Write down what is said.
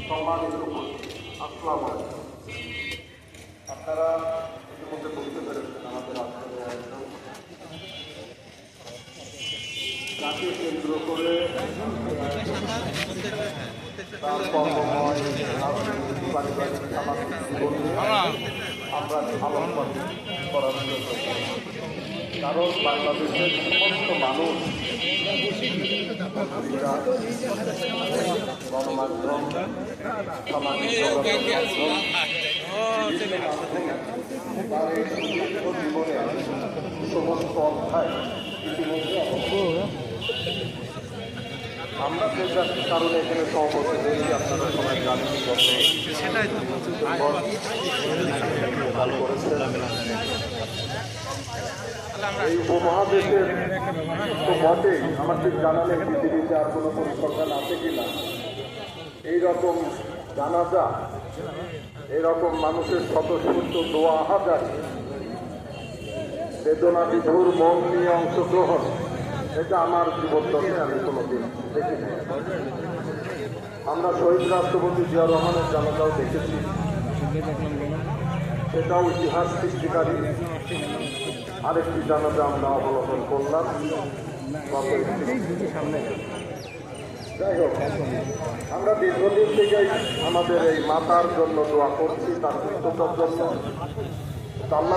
সম্মানিত আসসালামু আলাইকুম। আপনারা ইতিমধ্যে বুঝতে পেরেছেন আমাদের আসলে যাকে কেন্দ্র করে তার কর্মময় রাজনৈতিক পারিবারিক সামাজিক জীবন নিয়ে আমরা আলোচনা করার জন্য, কারণ বাংলাদেশের সমস্ত মানুষ গণমাধ্যম, সামাজিক জীবনে সমস্ত অধ্যায় ইতিমধ্যে আমরা যে কারণে এখানে সহমত হয়েছি আপনারা সবাই জানেন। এই উপমহাদেশের তো বটেই, আমার ঠিক জানা নেই পৃথিবীতে আর কোনো পরিকল্পনা আছে কিনা এইরকম জানাজা, এরকম মানুষের শত শত দোয়া হাজার বেদনা বিধুর মন নিয়ে অংশগ্রহণ, এটা আমার জীবদ্দশায় আমি কোনোদিন দেখিনি। আমরা শহীদ রাষ্ট্রপতি জিয়াউর রহমানের জানাজাও দেখেছি, সেটাও ইতিহাস সৃষ্টিকারী আরেকটি জানাজা আমরা অবলোকন করলাম। যাই হোক, আমরা দীর্ঘদিন থেকেই আমাদের এই মাতার জন্য দোয়া করছি, তার সুস্থতার জন্য। আল্লাহ